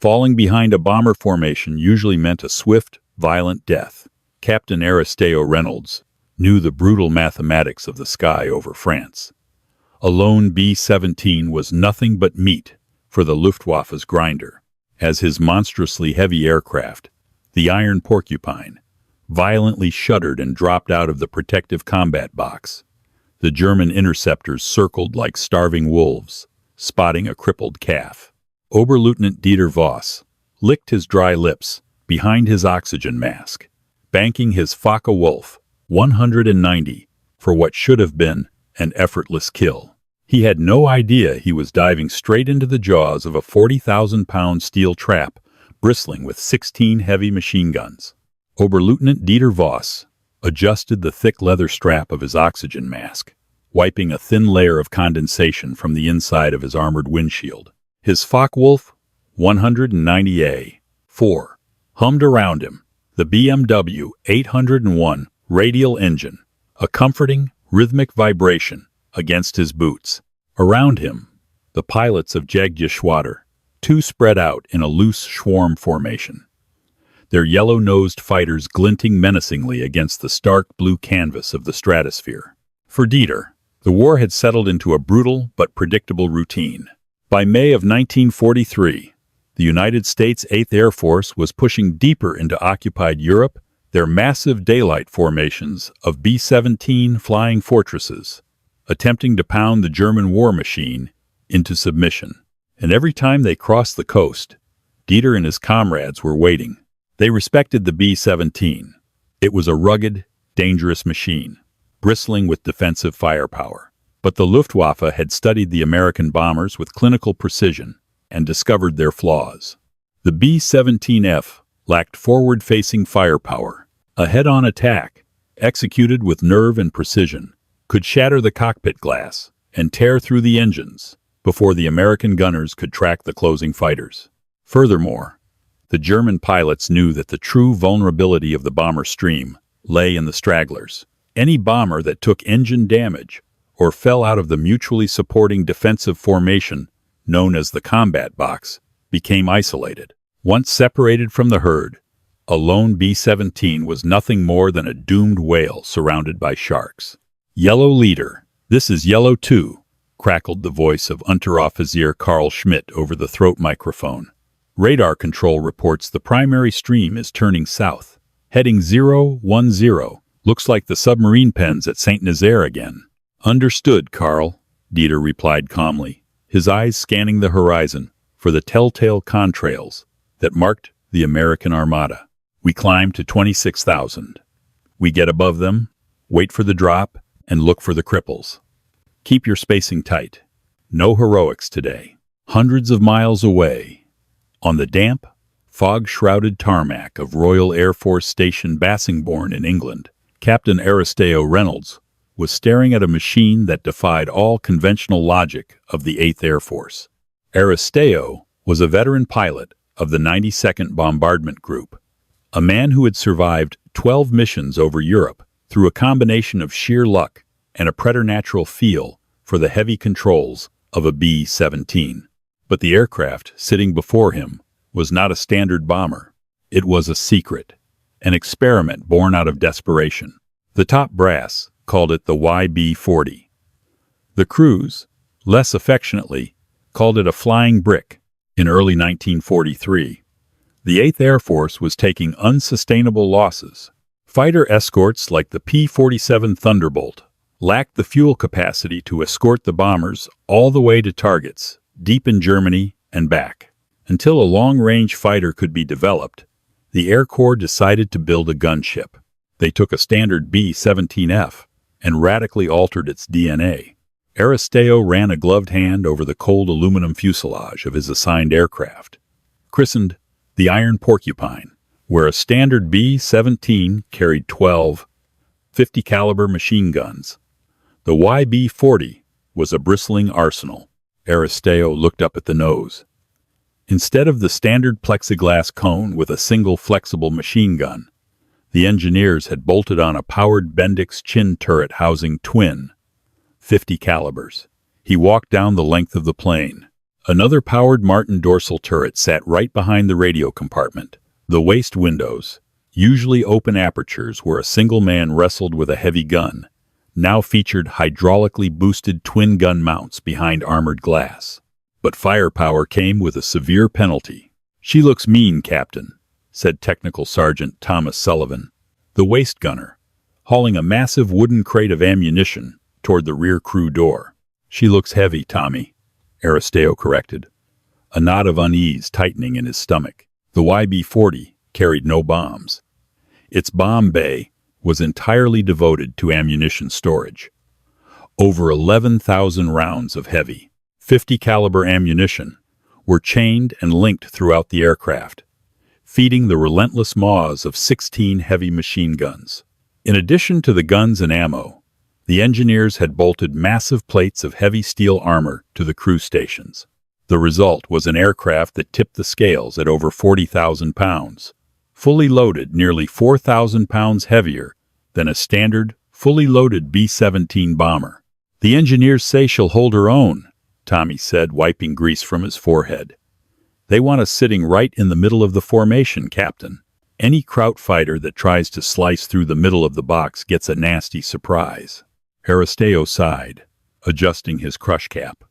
Falling behind a bomber formation usually meant a swift, violent death. Captain Aristeo Reynolds knew the brutal mathematics of the sky over France. A lone B-17 was nothing but meat for the Luftwaffe's grinder, as his monstrously heavy aircraft, the Iron Porcupine, violently shuddered and dropped out of the protective combat box. The German interceptors circled like starving wolves, spotting a crippled calf. Oberleutnant Dieter Voss licked his dry lips behind his oxygen mask, banking his Focke-Wulf 190 for what should have been an effortless kill. He had no idea he was diving straight into the jaws of a 40,000-pound steel trap bristling with 16 heavy machine guns. Oberleutnant Dieter Voss adjusted the thick leather strap of his oxygen mask, wiping a thin layer of condensation from the inside of his armored windshield. His Focke-Wulf 190A-4 hummed around him, the BMW 801 radial engine, a comforting, rhythmic vibration against his boots. Around him, the pilots of Jagdgeschwader, two spread out in a loose swarm formation, their yellow-nosed fighters glinting menacingly against the stark blue canvas of the stratosphere. For Dieter, the war had settled into a brutal but predictable routine. By May of 1943, the United States 8th Air Force was pushing deeper into occupied Europe, their massive daylight formations of B-17 flying fortresses, attempting to pound the German war machine into submission. And every time they crossed the coast, Dieter and his comrades were waiting. They respected the B-17. It was a rugged, dangerous machine, bristling with defensive firepower. But the Luftwaffe had studied the American bombers with clinical precision and discovered their flaws. The B-17F lacked forward-facing firepower. A head-on attack, executed with nerve and precision, could shatter the cockpit glass and tear through the engines before the American gunners could track the closing fighters. Furthermore, the German pilots knew that the true vulnerability of the bomber stream lay in the stragglers. Any bomber that took engine damage or fell out of the mutually supporting defensive formation known as the combat box became isolated. Once separated from the herd, a lone B-17 was nothing more than a doomed whale surrounded by sharks. "Yellow leader, this is Yellow 2, crackled the voice of Unteroffizier Karl Schmidt over the throat microphone. Radar control reports the primary stream is turning south. Heading 010, looks like the submarine pens at St. Nazaire again. Understood, Karl, Dieter replied calmly, his eyes scanning the horizon for the telltale contrails that marked the American Armada. We climb to 26,000. We get above them, wait for the drop, and look for the cripples. Keep your spacing tight. No heroics today. Hundreds of miles away, on the damp, fog-shrouded tarmac of Royal Air Force Station Bassingbourn in England, Captain Aristeo Reynolds was staring at a machine that defied all conventional logic of the 8th Air Force. Aristeo was a veteran pilot of the 92nd Bombardment Group, a man who had survived 12 missions over Europe through a combination of sheer luck and a preternatural feel for the heavy controls of a B-17. But the aircraft sitting before him was not a standard bomber. It was a secret, an experiment born out of desperation. The top brass called it the YB-40. The crews, less affectionately, called it a flying brick. In early 1943, the 8th Air Force was taking unsustainable losses. Fighter escorts like the P-47 Thunderbolt lacked the fuel capacity to escort the bombers all the way to targets deep in Germany and back. Until a long-range fighter could be developed, the Air Corps decided to build a gunship. They took a standard B-17F and radically altered its DNA. Aristeo ran a gloved hand over the cold aluminum fuselage of his assigned aircraft, christened the Iron Porcupine, where a standard B-17 carried 12 50-caliber machine guns. The YB-40 was a bristling arsenal. Aristeo looked up at the nose. Instead of the standard plexiglass cone with a single flexible machine gun, the engineers had bolted on a powered Bendix chin turret housing twin 50 calibers. He walked down the length of the plane, Another powered Martin dorsal turret sat right behind the radio compartment. The waist windows, usually open apertures where a single man wrestled with a heavy gun, now featured hydraulically boosted twin-gun mounts behind armored glass. But firepower came with a severe penalty. "She looks mean, Captain," said Technical Sergeant Thomas Sullivan, the waist gunner, hauling a massive wooden crate of ammunition toward the rear crew door. "She looks heavy, Tommy," Aristeo corrected, a knot of unease tightening in his stomach. The YB-40 carried no bombs. Its bomb bay was entirely devoted to ammunition storage. Over 11,000 rounds of heavy, 50 caliber ammunition were chained and linked throughout the aircraft, feeding the relentless maws of 16 heavy machine guns. In addition to the guns and ammo, the engineers had bolted massive plates of heavy steel armor to the crew stations. The result was an aircraft that tipped the scales at over 40,000 pounds, fully loaded nearly 4,000 pounds heavier than a standard, fully loaded B-17 bomber. "The engineers say she'll hold her own," Tommy said, wiping grease from his forehead. "They want us sitting right in the middle of the formation, Captain. Any Kraut fighter that tries to slice through the middle of the box gets a nasty surprise." Aristeo sighed, adjusting his crush cap.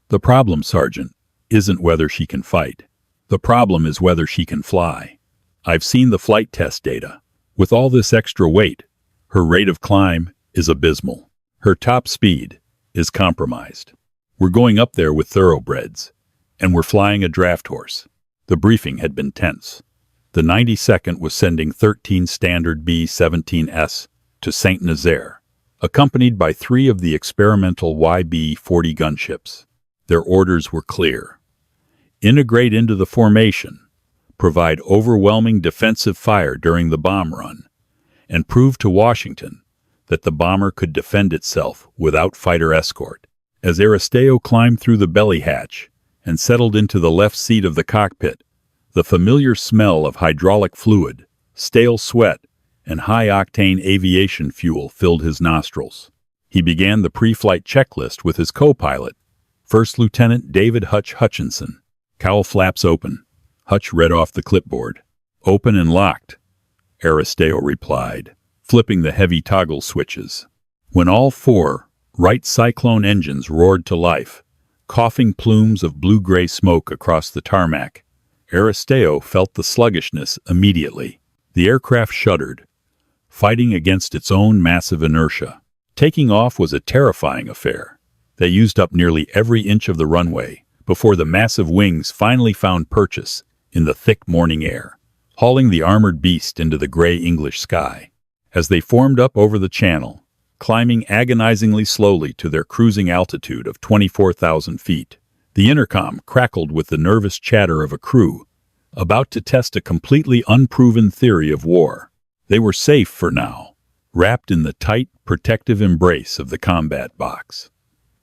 "The problem, Sergeant, isn't whether she can fight. The problem is whether she can fly. I've seen the flight test data. With all this extra weight, her rate of climb is abysmal. Her top speed is compromised. We're going up there with thoroughbreds, and we're flying a draft horse." The briefing had been tense. The 92nd was sending 13 standard B-17s to Saint Nazaire, accompanied by 3 of the experimental YB-40 gunships. Their orders were clear: integrate into the formation, provide overwhelming defensive fire during the bomb run, and prove to Washington that the bomber could defend itself without fighter escort. As Aristeo climbed through the belly hatch and settled into the left seat of the cockpit, the familiar smell of hydraulic fluid, stale sweat, and high-octane aviation fuel filled his nostrils. He began the pre-flight checklist with his co-pilot, First Lieutenant David Hutch Hutchinson. Cowl flaps open. Hutch read off the clipboard. "Open and locked," Aristeo replied, flipping the heavy toggle switches. When all 4 Wright Cyclone engines roared to life, coughing plumes of blue-gray smoke across the tarmac, Aristeo felt the sluggishness immediately. The aircraft shuddered, fighting against its own massive inertia. Taking off was a terrifying affair. They used up nearly every inch of the runway before the massive wings finally found purchase in the thick morning air, hauling the armored beast into the gray English sky. As they formed up over the channel, climbing agonizingly slowly to their cruising altitude of 24,000 feet, the intercom crackled with the nervous chatter of a crew about to test a completely unproven theory of war. They were safe for now, wrapped in the tight, protective embrace of the combat box.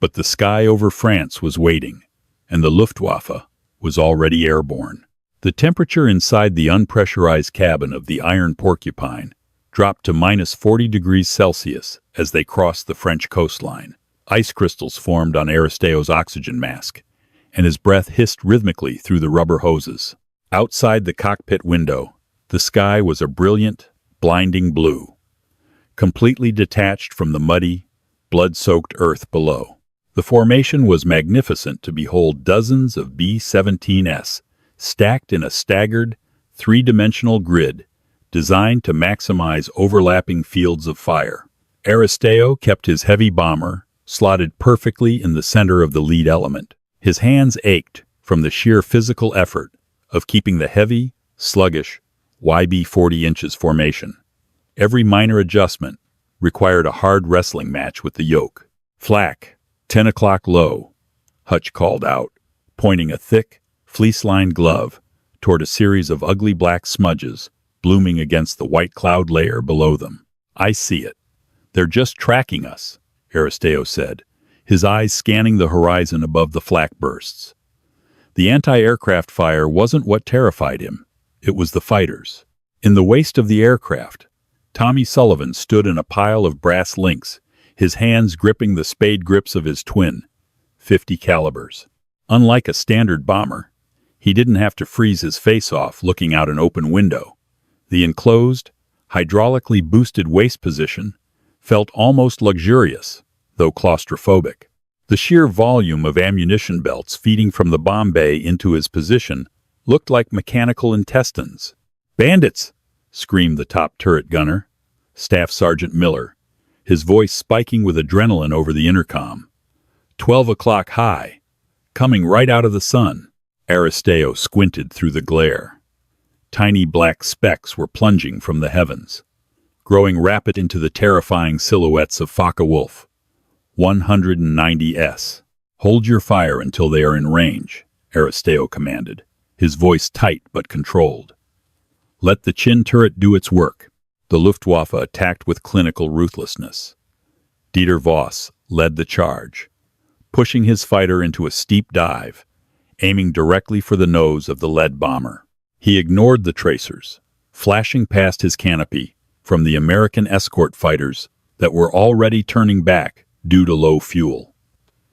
But the sky over France was waiting, and the Luftwaffe was already airborne. The temperature inside the unpressurized cabin of the Iron Porcupine dropped to -40 degrees Celsius as they crossed the French coastline. Ice crystals formed on Aristeo's oxygen mask, and his breath hissed rhythmically through the rubber hoses. Outside the cockpit window, the sky was a brilliant, blinding blue, completely detached from the muddy, blood-soaked earth below. The formation was magnificent to behold. Dozens of B-17s stacked in a staggered, 3-dimensional grid designed to maximize overlapping fields of fire. Aristeo kept his heavy bomber slotted perfectly in the center of the lead element. His hands ached from the sheer physical effort of keeping the heavy, sluggish YB 40 inches formation. Every minor adjustment required a hard wrestling match with the yoke. "Flak, 10 o'clock low," Hutch called out, pointing a thick, fleece-lined glove toward a series of ugly black smudges blooming against the white cloud layer below them. "I see it. They're just tracking us," Aristeo said, his eyes scanning the horizon above the flak bursts. The anti-aircraft fire wasn't what terrified him. It was the fighters. In the waist of the aircraft, Tommy Sullivan stood in a pile of brass links, his hands gripping the spade grips of his twin, 50 calibers. Unlike a standard bomber, he didn't have to freeze his face off looking out an open window. The enclosed, hydraulically boosted waist position felt almost luxurious, though claustrophobic. The sheer volume of ammunition belts feeding from the bomb bay into his position looked like mechanical intestines. "Bandits!" screamed the top turret gunner, Staff Sergeant Miller, his voice spiking with adrenaline over the intercom. 12 o'clock high, coming right out of the sun. Aristeo squinted through the glare. Tiny black specks were plunging from the heavens, growing rapid into the terrifying silhouettes of Focke-Wulf. 190s. "Hold your fire until they are in range," Aristeo commanded, his voice tight but controlled. "Let the chin turret do its work." The Luftwaffe attacked with clinical ruthlessness. Dieter Voss led the charge, pushing his fighter into a steep dive, aiming directly for the nose of the lead bomber. He ignored the tracers, flashing past his canopy from the American escort fighters that were already turning back due to low fuel.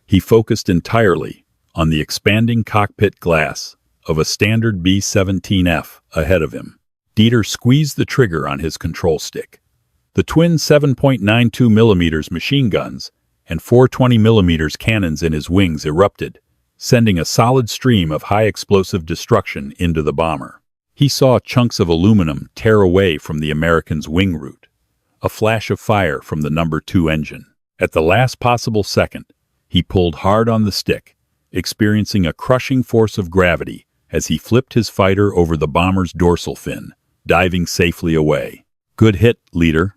He focused entirely on the expanding cockpit glass of a standard B-17F ahead of him. Dieter squeezed the trigger on his control stick. The twin 7.92mm machine guns and 420mm cannons in his wings erupted, sending a solid stream of high-explosive destruction into the bomber. He saw chunks of aluminum tear away from the American's wing root, a flash of fire from the No. 2 engine. At the last possible second, he pulled hard on the stick, experiencing a crushing force of gravity as he flipped his fighter over the bomber's dorsal fin, diving safely away. "Good hit, leader,"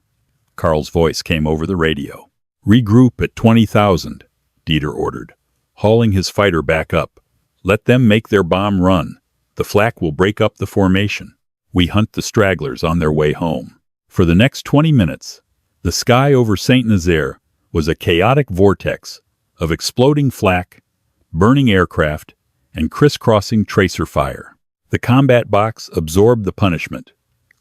Karl's voice came over the radio. "Regroup at 20,000, Dieter ordered, hauling his fighter back up. "Let them make their bomb run. The flak will break up the formation. We hunt the stragglers on their way home." For the next 20 minutes, the sky over Saint-Nazaire was a chaotic vortex of exploding flak, burning aircraft, and crisscrossing tracer fire. The combat box absorbed the punishment,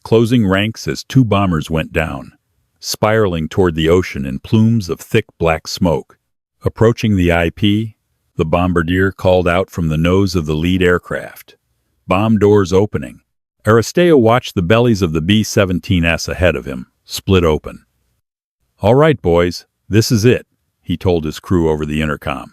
closing ranks as 2 bombers went down, spiraling toward the ocean in plumes of thick black smoke. Approaching the IP, the bombardier called out from the nose of the lead aircraft. Bomb doors opening. Aristeo watched the bellies of the B-17s ahead of him split open. "All right, boys, this is it," he told his crew over the intercom.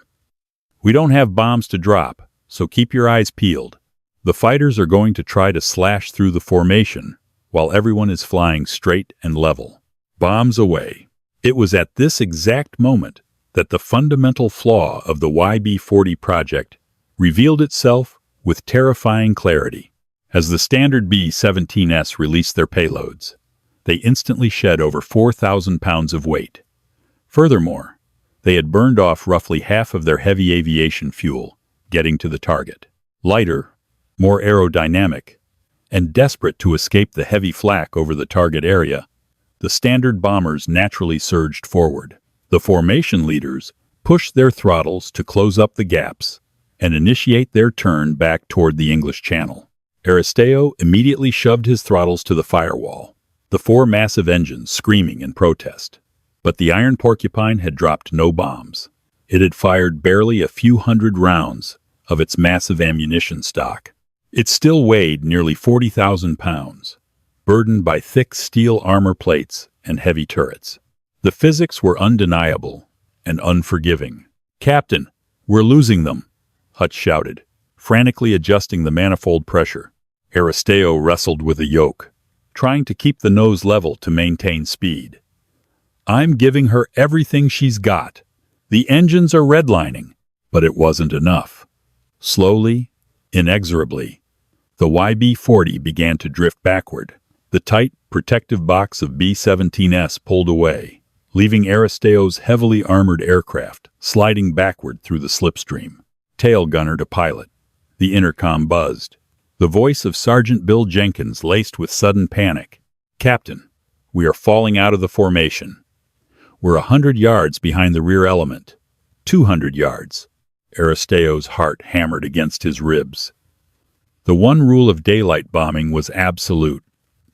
"We don't have bombs to drop, so keep your eyes peeled. The fighters are going to try to slash through the formation while everyone is flying straight and level. Bombs away." It was at this exact moment that the fundamental flaw of the YB-40 project revealed itself with terrifying clarity. As the standard B-17s released their payloads, they instantly shed over 4,000 pounds of weight. Furthermore, they had burned off roughly half of their heavy aviation fuel getting to the target. Lighter, more aerodynamic, and desperate to escape the heavy flak over the target area, the standard bombers naturally surged forward. The formation leaders pushed their throttles to close up the gaps and initiate their turn back toward the English Channel. Aristeo immediately shoved his throttles to the firewall, the 4 massive engines screaming in protest. But the Iron Porcupine had dropped no bombs. It had fired barely a few hundred rounds of its massive ammunition stock. It still weighed nearly 40,000 pounds, burdened by thick steel armor plates and heavy turrets. The physics were undeniable and unforgiving. "Captain, we're losing them," Hutch shouted, frantically adjusting the manifold pressure. Aristeo wrestled with the yoke, trying to keep the nose level to maintain speed. "I'm giving her everything she's got. The engines are redlining." But it wasn't enough. Slowly, inexorably, the YB-40 began to drift backward. The tight, protective box of B-17s pulled away, leaving Aristeo's heavily armored aircraft sliding backward through the slipstream. Tail gunner to pilot. The intercom buzzed. The voice of Sergeant Bill Jenkins laced with sudden panic. "Captain, we are falling out of the formation. We're 100 yards behind the rear element. 200 yards. Aristeo's heart hammered against his ribs. The one rule of daylight bombing was absolute.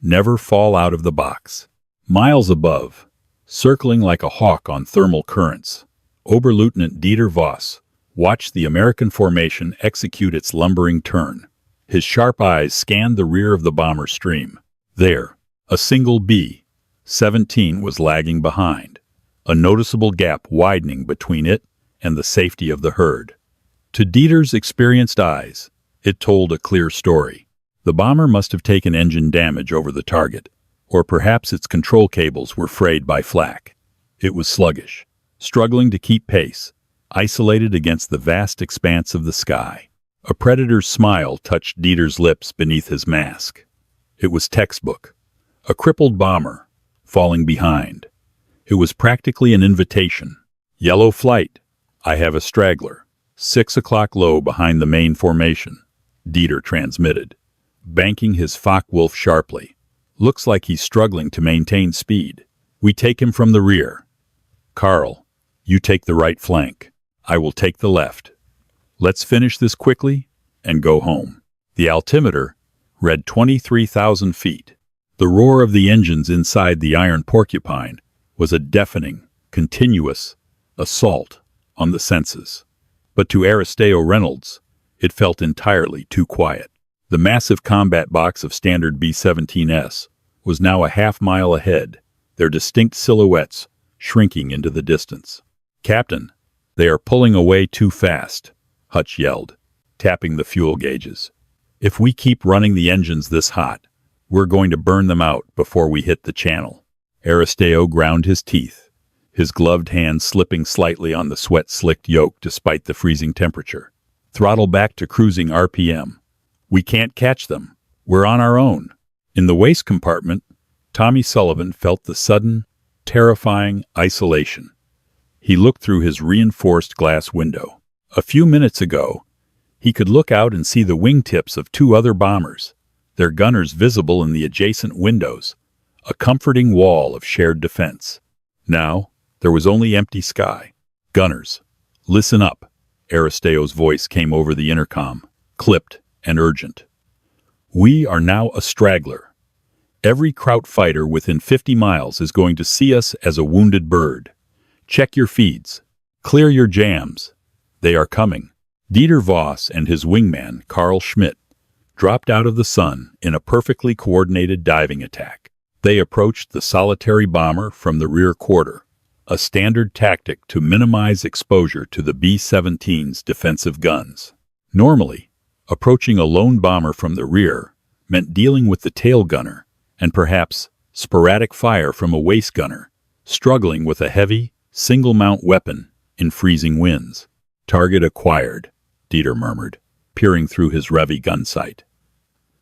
Never fall out of the box. Miles above, circling like a hawk on thermal currents, Oberleutnant Dieter Voss watched the American formation execute its lumbering turn. His sharp eyes scanned the rear of the bomber stream. There, a single B-17 was lagging behind, a noticeable gap widening between it and the safety of the herd. To Dieter's experienced eyes, it told a clear story. The bomber must have taken engine damage over the target, or perhaps its control cables were frayed by flak. It was sluggish, struggling to keep pace, isolated against the vast expanse of the sky. A predator's smile touched Dieter's lips beneath his mask. It was textbook. A crippled bomber, falling behind. It was practically an invitation. Yellow flight. I have a straggler. 6 o'clock low behind the main formation, Dieter transmitted, banking his Focke-Wulf sharply. Looks like he's struggling to maintain speed. We take him from the rear. Carl, you take the right flank. I will take the left. Let's finish this quickly and go home. The altimeter read 23,000 feet. The roar of the engines inside the Iron Porcupine was a deafening, continuous assault on the senses. But to Aristeo Reynolds, it felt entirely too quiet. The massive combat box of standard B-17s was now a half-mile ahead, their distinct silhouettes shrinking into the distance. Captain, they are pulling away too fast, Hutch yelled, tapping the fuel gauges. If we keep running the engines this hot, we're going to burn them out before we hit the channel. Aristeo ground his teeth, his gloved hand slipping slightly on the sweat-slicked yoke despite the freezing temperature. Throttle back to cruising RPM. We can't catch them. We're on our own. In the waist compartment, Tommy Sullivan felt the sudden, terrifying isolation. He looked through his reinforced glass window. A few minutes ago, he could look out and see the wingtips of 2 other bombers, their gunners visible in the adjacent windows, a comforting wall of shared defense. Now, there was only empty sky. Gunners, listen up, Aristeo's voice came over the intercom, clipped and urgent. We are now a straggler. Every Kraut fighter within 50 miles is going to see us as a wounded bird. Check your feeds. Clear your jams. They are coming. Dieter Voss and his wingman, Carl Schmidt, dropped out of the sun in a perfectly coordinated diving attack. They approached the solitary bomber from the rear quarter, a standard tactic to minimize exposure to the B-17's defensive guns. Normally, approaching a lone bomber from the rear meant dealing with the tail gunner and perhaps sporadic fire from a waist gunner, struggling with a heavy, single-mount weapon in freezing winds. Target acquired, Dieter murmured, peering through his Revy gun sight.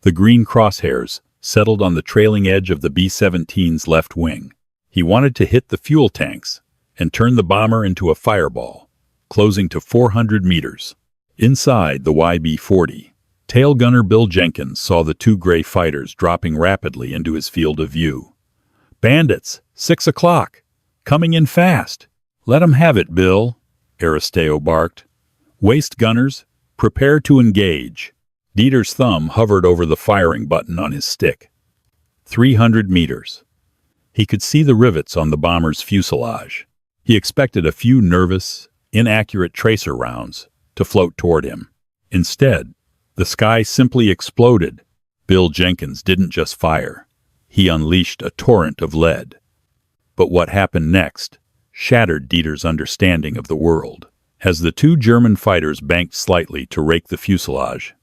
The green crosshairs settled on the trailing edge of the B-17's left wing. He wanted to hit the fuel tanks and turn the bomber into a fireball, closing to 400 meters. Inside the YB-40, tail gunner Bill Jenkins saw the 2 gray fighters dropping rapidly into his field of view. Bandits, 6 o'clock, coming in fast. Let 'em have it, Bill, Aristeo barked. Waist gunners, prepare to engage. Dieter's thumb hovered over the firing button on his stick. 300 meters. He could see the rivets on the bomber's fuselage. He expected a few nervous, inaccurate tracer rounds to float toward him. Instead, the sky simply exploded. Bill Jenkins didn't just fire. He unleashed a torrent of lead. But what happened next shattered Dieter's understanding of the world. As the 2 German fighters banked slightly to rake the fuselage,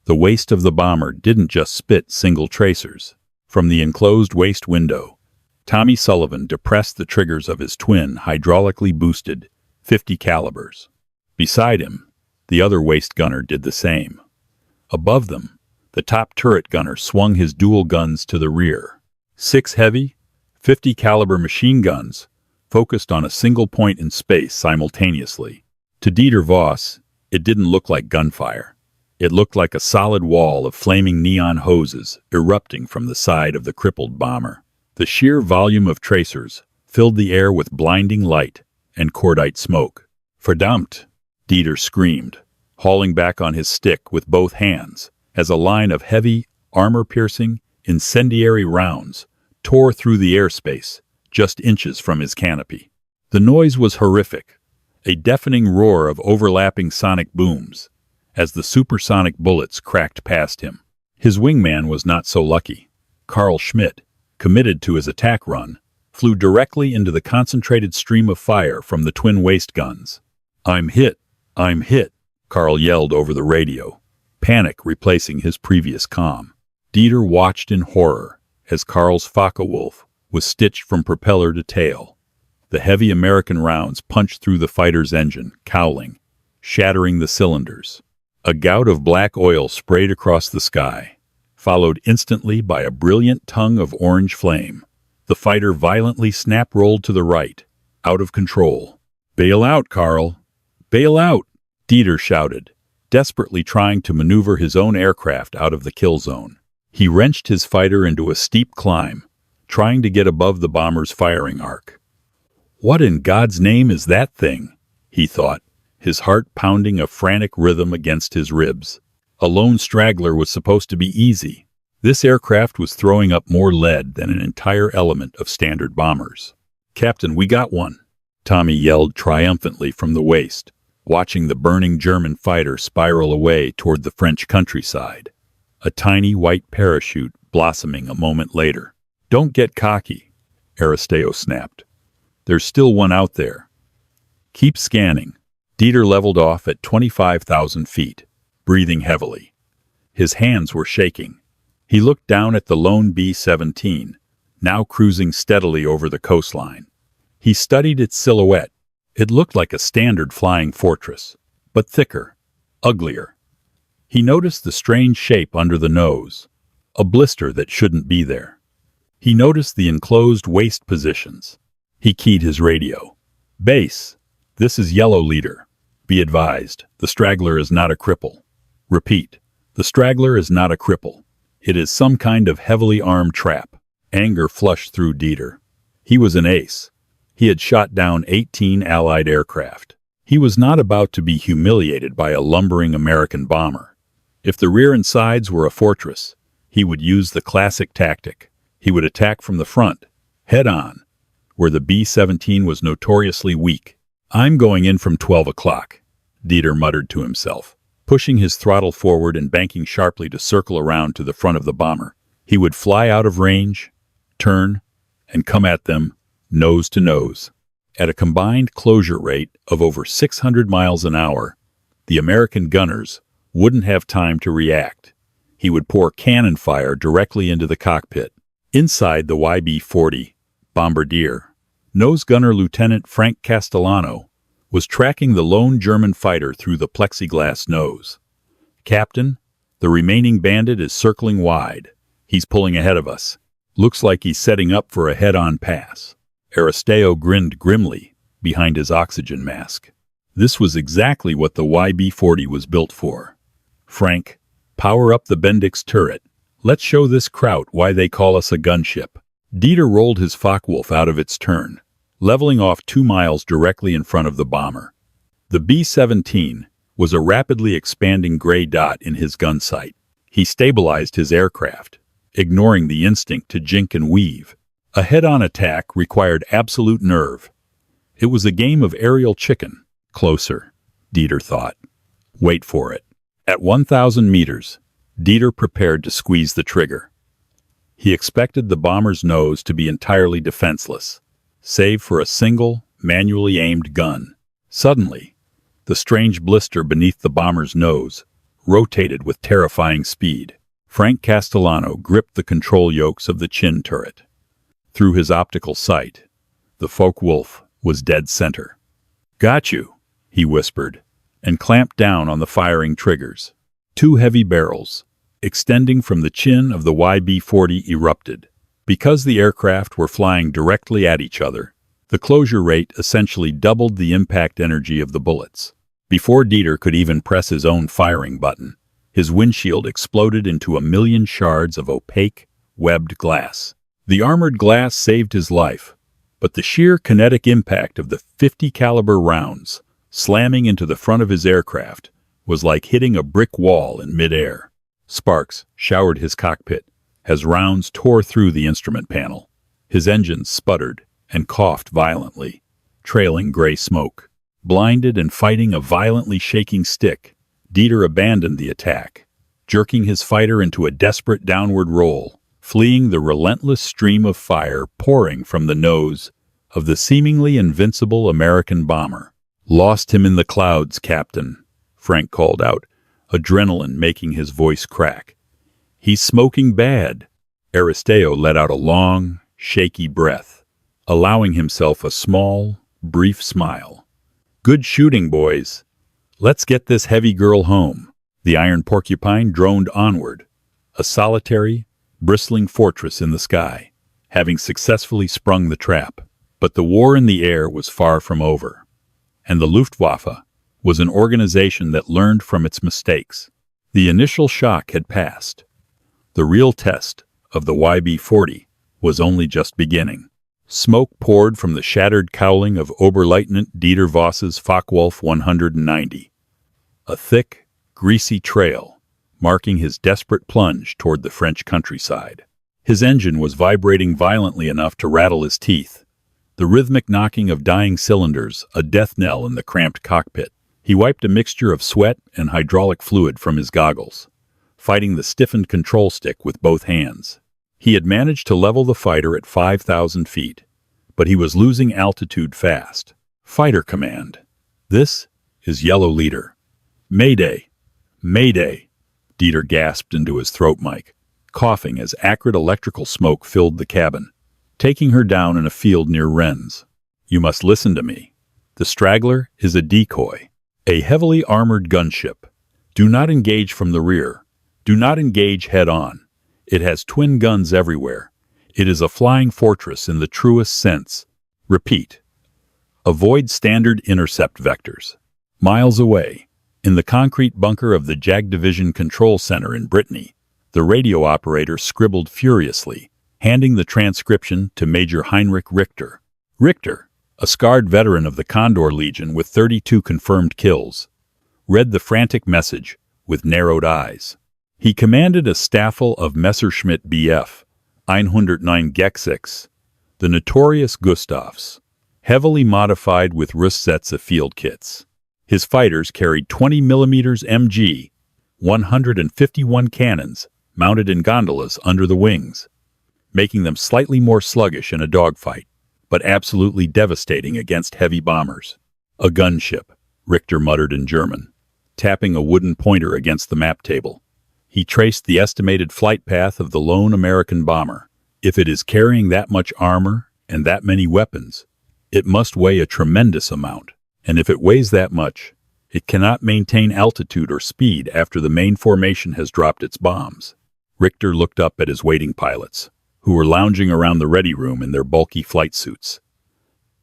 the waist of the bomber didn't just spit single tracers. From the enclosed waist window, Tommy Sullivan depressed the triggers of his twin hydraulically boosted 50 calibers. Beside him, the other waist gunner did the same. Above them, the top turret gunner swung his dual guns to the rear. 6 heavy, 50 caliber machine guns focused on a single point in space simultaneously. To Dieter Voss, it didn't look like gunfire. It looked like a solid wall of flaming neon hoses erupting from the side of the crippled bomber. The sheer volume of tracers filled the air with blinding light and cordite smoke. Verdammt, Dieter screamed, hauling back on his stick with both hands as a line of heavy, armor-piercing, incendiary rounds tore through the airspace just inches from his canopy. The noise was horrific, a deafening roar of overlapping sonic booms, as the supersonic bullets cracked past him. His wingman was not so lucky. Carl Schmidt, committed to his attack run, flew directly into the concentrated stream of fire from the twin waist guns. I'm hit, Carl yelled over the radio, panic replacing his previous calm. Dieter watched in horror as Carl's Focke-Wulf was stitched from propeller to tail. The heavy American rounds punched through the fighter's engine, cowling, shattering the cylinders. A gout of black oil sprayed across the sky, followed instantly by a brilliant tongue of orange flame. The fighter violently snap-rolled to the right, out of control. "Bail out, Carl! Bail out!" Dieter shouted, desperately trying to maneuver his own aircraft out of the kill zone. He wrenched his fighter into a steep climb, trying to get above the bomber's firing arc. "What in God's name is that thing?" he thought, his heart pounding a frantic rhythm against his ribs. A lone straggler was supposed to be easy. This aircraft was throwing up more lead than an entire element of standard bombers. "Captain, we got one!" Tommy yelled triumphantly from the waist, watching the burning German fighter spiral away toward the French countryside, a tiny white parachute blossoming a moment later. "Don't get cocky," Aristeo snapped. "There's still one out there. Keep scanning." Dieter leveled off at 25,000 feet, breathing heavily. His hands were shaking. He looked down at the lone B-17, now cruising steadily over the coastline. He studied its silhouette. It looked like a standard flying fortress, but thicker, uglier. He noticed the strange shape under the nose, a blister that shouldn't be there. He noticed the enclosed waist positions. He keyed his radio. "Base, this is Yellow Leader. Be advised, the straggler is not a cripple. Repeat, the straggler is not a cripple. It is some kind of heavily armed trap." Anger flushed through Dieter. He was an ace. He had shot down 18 Allied aircraft. He was not about to be humiliated by a lumbering American bomber. If the rear and sides were a fortress, he would use the classic tactic. He would attack from the front, head on, where the B-17 was notoriously weak. "I'm going in from 12 o'clock, Dieter muttered to himself, pushing his throttle forward and banking sharply to circle around to the front of the bomber. He would fly out of range, turn, and come at them, nose to nose. At a combined closure rate of over 600 miles an hour, the American gunners wouldn't have time to react. He would pour cannon fire directly into the cockpit. Inside the YB-40 Bombardier, nose gunner Lieutenant Frank Castellano was tracking the lone German fighter through the plexiglass nose. "Captain, the remaining bandit is circling wide. He's pulling ahead of us. Looks like he's setting up for a head-on pass." Aristeo grinned grimly behind his oxygen mask. This was exactly what the YB-40 was built for. "Frank, power up the Bendix turret. Let's show this kraut why they call us a gunship." Dieter rolled his Focke-Wulf out of its turn, leveling off 2 miles directly in front of the bomber. The B-17 was a rapidly expanding gray dot in his gun sight. He stabilized his aircraft, ignoring the instinct to jink and weave. A head-on attack required absolute nerve. It was a game of aerial chicken. Closer, Dieter thought. Wait for it. At 1,000 meters, Dieter prepared to squeeze the trigger. He expected the bomber's nose to be entirely defenseless, save for a single, manually aimed gun. Suddenly, the strange blister beneath the bomber's nose rotated with terrifying speed. Frank Castellano gripped the control yokes of the chin turret. Through his optical sight, the Focke-Wulf was dead center. "Got you," he whispered, and clamped down on the firing triggers. 2 heavy barrels, extending from the chin of the YB-40, erupted. Because the aircraft were flying directly at each other, the closure rate essentially doubled the impact energy of the bullets. Before Dieter could even press his own firing button, his windshield exploded into a million shards of opaque, webbed glass. The armored glass saved his life, but the sheer kinetic impact of the 50 caliber rounds slamming into the front of his aircraft was like hitting a brick wall in midair. Sparks showered his cockpit as rounds tore through the instrument panel. His engines sputtered and coughed violently, trailing gray smoke. Blinded and fighting a violently shaking stick, Dieter abandoned the attack, jerking his fighter into a desperate downward roll, fleeing the relentless stream of fire pouring from the nose of the seemingly invincible American bomber. "Lost him in the clouds, Captain," Frank called out, adrenaline making his voice crack. "He's smoking bad." Aristeo let out a long, shaky breath, allowing himself a small, brief smile. "Good shooting, boys. Let's get this heavy girl home." The Iron Porcupine droned onward, a solitary, bristling fortress in the sky, having successfully sprung the trap. But the war in the air was far from over, and the Luftwaffe was an organization that learned from its mistakes. The initial shock had passed. The real test of the YB-40 was only just beginning. Smoke poured from the shattered cowling of Oberleutnant Dieter Voss's Focke-Wulf 190, a thick, greasy trail marking his desperate plunge toward the French countryside. His engine was vibrating violently enough to rattle his teeth, the rhythmic knocking of dying cylinders a death knell in the cramped cockpit. He wiped a mixture of sweat and hydraulic fluid from his goggles, fighting the stiffened control stick with both hands. He had managed to level the fighter at 5,000 feet, but he was losing altitude fast. "Fighter command. This is Yellow Leader. Mayday! Mayday!" Dieter gasped into his throat mic, coughing as acrid electrical smoke filled the cabin, taking her down in a field near Rennes. "You must listen to me. The Straggler is a decoy, a heavily armored gunship. Do not engage from the rear. Do not engage head-on. It has twin guns everywhere. It is a flying fortress in the truest sense. Repeat. Avoid standard intercept vectors." Miles away, in the concrete bunker of the JAG Division Control Center in Brittany, the radio operator scribbled furiously, handing the transcription to Major Heinrich Richter. Richter, a scarred veteran of the Condor Legion with 32 confirmed kills, read the frantic message with narrowed eyes. He commanded a staffel of Messerschmitt Bf 109 G6, the notorious Gustavs, heavily modified with Rüstsätze field kits. His fighters carried 20mm MG, 151 cannons mounted in gondolas under the wings, making them slightly more sluggish in a dogfight, but absolutely devastating against heavy bombers. "A gunship," Richter muttered in German, tapping a wooden pointer against the map table. He traced the estimated flight path of the lone American bomber. If it is carrying that much armor and that many weapons, it must weigh a tremendous amount. And if it weighs that much, it cannot maintain altitude or speed after the main formation has dropped its bombs. Richter looked up at his waiting pilots, who were lounging around the ready room in their bulky flight suits.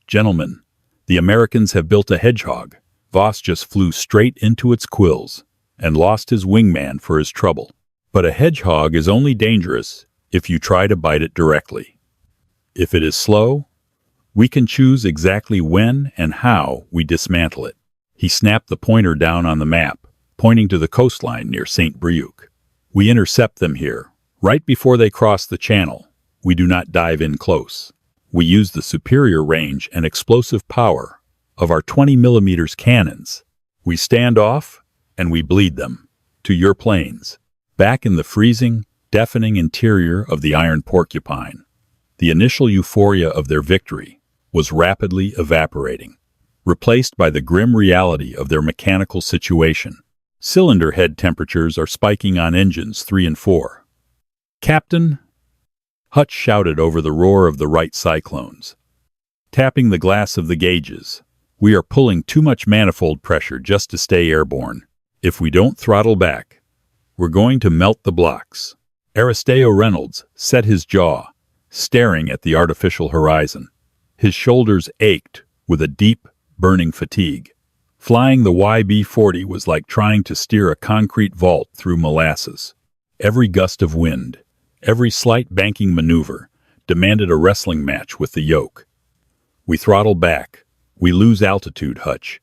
"Gentlemen, the Americans have built a hedgehog. Voss just flew straight into its quills and lost his wingman for his trouble. But a hedgehog is only dangerous if you try to bite it directly. If it is slow, we can choose exactly when and how we dismantle it." He snapped the pointer down on the map, pointing to the coastline near St. Brieuc. "We intercept them here, right before they cross the channel. We do not dive in close. We use the superior range and explosive power of our 20mm cannons. We stand off, and we bleed them to your planes." Back in the freezing, deafening interior of the Iron Porcupine, the initial euphoria of their victory was rapidly evaporating, replaced by the grim reality of their mechanical situation. Cylinder head temperatures are spiking on engines 3 and 4. "Captain," Hutch shouted over the roar of the Wright Cyclones, tapping the glass of the gauges, "we are pulling too much manifold pressure just to stay airborne. If we don't throttle back, we're going to melt the blocks." Aristeo Reynolds set his jaw, staring at the artificial horizon. His shoulders ached with a deep, burning fatigue. Flying the YB-40 was like trying to steer a concrete vault through molasses. Every gust of wind, every slight banking maneuver, demanded a wrestling match with the yoke. "We throttle back. We lose altitude, Hutch.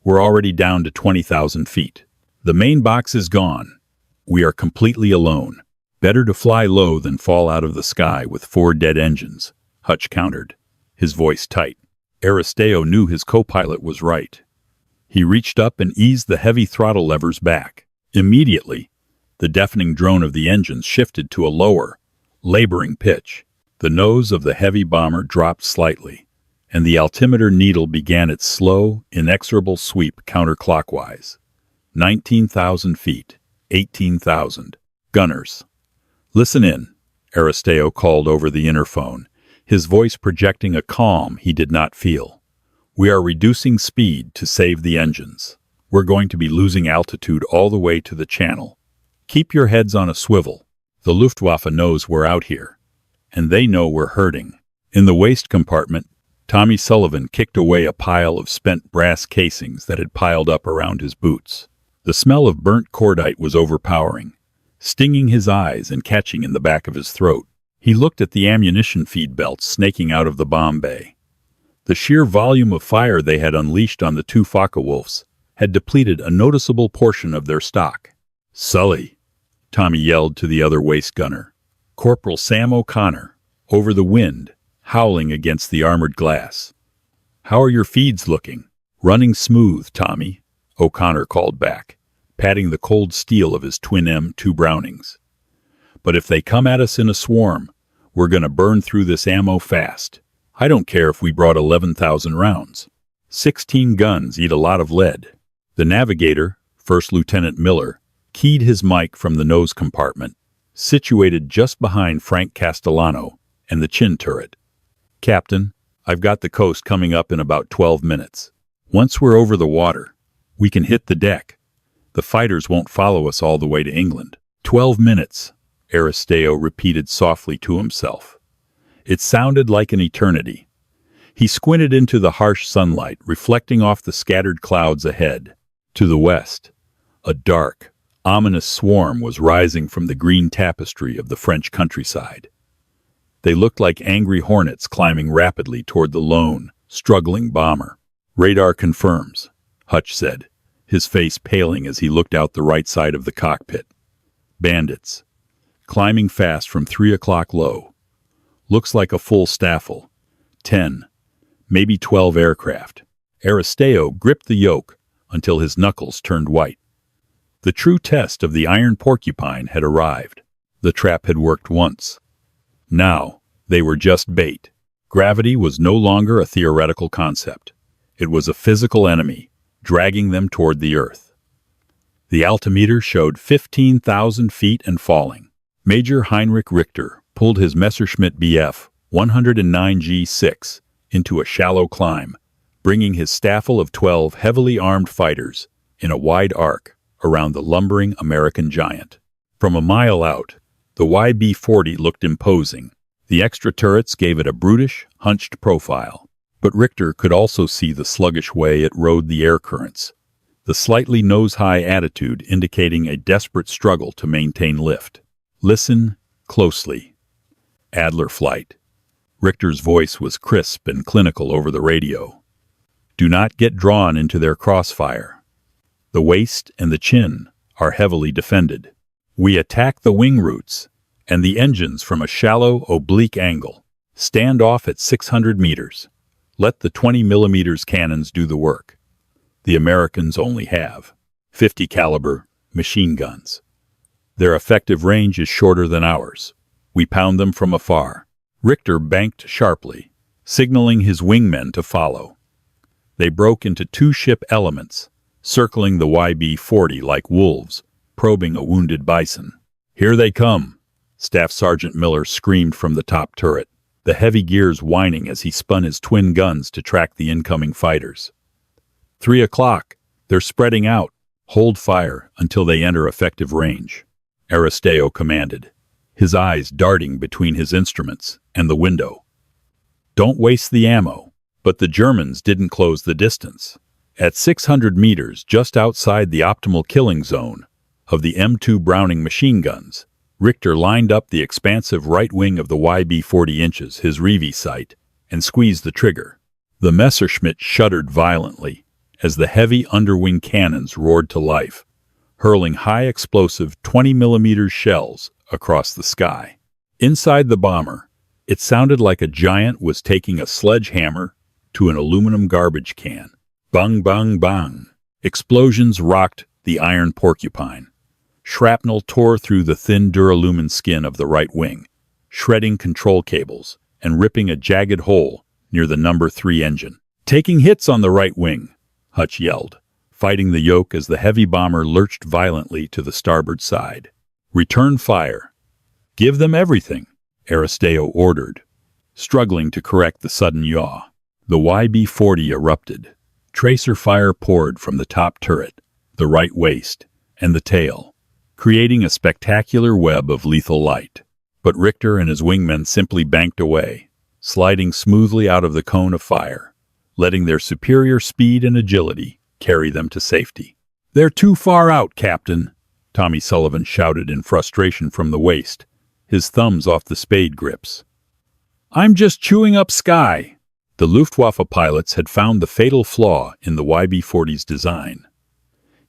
We're already down to 20,000 feet. The main box is gone. We are completely alone. Better to fly low than fall out of the sky with 4 dead engines," Hutch countered, his voice tight. Aristeo knew his co-pilot was right. He reached up and eased the heavy throttle levers back. Immediately, the deafening drone of the engines shifted to a lower, laboring pitch. The nose of the heavy bomber dropped slightly, and the altimeter needle began its slow, inexorable sweep counterclockwise. 19,000 feet, 18,000. Gunners. Listen in, Aristeo called over the interphone, his voice projecting a calm he did not feel. We are reducing speed to save the engines. We're going to be losing altitude all the way to the channel. Keep your heads on a swivel. The Luftwaffe knows we're out here, and they know we're hurting. In the waist compartment, Tommy Sullivan kicked away a pile of spent brass casings that had piled up around his boots. The smell of burnt cordite was overpowering, stinging his eyes and catching in the back of his throat. He looked at the ammunition feed belts snaking out of the bomb bay. The sheer volume of fire they had unleashed on the two Focke-Wulfs had depleted a noticeable portion of their stock. "Sully," Tommy yelled to the other waist gunner, Corporal Sam O'Connor, over the wind, howling against the armored glass. "How are your feeds looking?" "Running smooth, Tommy," O'Connor called back, patting the cold steel of his twin M2 Brownings. "But if they come at us in a swarm, we're gonna burn through this ammo fast. I don't care if we brought 11,000 rounds. 16 guns eat a lot of lead." The navigator, First Lieutenant Miller, keyed his mic from the nose compartment, situated just behind Frank Castellano and the chin turret. "Captain, I've got the coast coming up in about 12 minutes. Once we're over the water, we can hit the deck. The fighters won't follow us all the way to England." 12 minutes, Aristeo repeated softly to himself. It sounded like an eternity. He squinted into the harsh sunlight, reflecting off the scattered clouds ahead. To the west, a dark, ominous swarm was rising from the green tapestry of the French countryside. They looked like angry hornets climbing rapidly toward the lone, struggling bomber. "Radar confirms," Hutch said, his face paling as he looked out the right side of the cockpit. "Bandits. Climbing fast from 3 o'clock low. Looks like a full staffel. 10, maybe 12 aircraft." Aristeo gripped the yoke until his knuckles turned white. The true test of the iron porcupine had arrived. The trap had worked once. Now, they were just bait. Gravity was no longer a theoretical concept. It was a physical enemy, dragging them toward the earth. The altimeter showed 15,000 feet and falling. Major Heinrich Richter pulled his Messerschmitt Bf 109G6 into a shallow climb, bringing his staffel of 12 heavily armed fighters in a wide arc around the lumbering American giant. From a mile out, the YB-40 looked imposing. The extra turrets gave it a brutish, hunched profile. But Richter could also see the sluggish way it rode the air currents, the slightly nose-high attitude indicating a desperate struggle to maintain lift. "Listen closely. Adler flight." Richter's voice was crisp and clinical over the radio. "Do not get drawn into their crossfire. The waist and the chin are heavily defended. We attack the wing roots and the engines from a shallow, oblique angle. Stand off at 600 meters. Let the 20mm cannons do the work. The Americans only have 50 caliber machine guns. Their effective range is shorter than ours. We pound them from afar." Richter banked sharply, signaling his wingmen to follow. They broke into two-ship elements, circling the YB-40 like wolves, probing a wounded bison. "Here they come," Staff Sergeant Miller screamed from the top turret, the heavy gears whining as he spun his twin guns to track the incoming fighters. 3 o'clock. They're spreading out. Hold fire until they enter effective range," Aristeo commanded, his eyes darting between his instruments and the window. "Don't waste the ammo." But the Germans didn't close the distance. At 600 meters just outside the optimal killing zone of the M2 Browning machine guns, Richter lined up the expansive right wing of the YB 40 inches, his Reeve sight, and squeezed the trigger. The Messerschmitt shuddered violently as the heavy underwing cannons roared to life, hurling high-explosive 20mm shells across the sky. Inside the bomber, it sounded like a giant was taking a sledgehammer to an aluminum garbage can. Bang, bang, bang. Explosions rocked the iron porcupine. Shrapnel tore through the thin duralumin skin of the right wing, shredding control cables and ripping a jagged hole near the number 3 engine. "Taking hits on the right wing," Hutch yelled, fighting the yoke as the heavy bomber lurched violently to the starboard side. "Return fire. Give them everything," Aristeo ordered, struggling to correct the sudden yaw. The YB-40 erupted. Tracer fire poured from the top turret, the right waist, and the tail, creating a spectacular web of lethal light. But Richter and his wingmen simply banked away, sliding smoothly out of the cone of fire, letting their superior speed and agility carry them to safety. "They're too far out, Captain," Tommy Sullivan shouted in frustration from the waist, his thumbs off the spade grips. "I'm just chewing up sky." The Luftwaffe pilots had found the fatal flaw in the YB-40's design.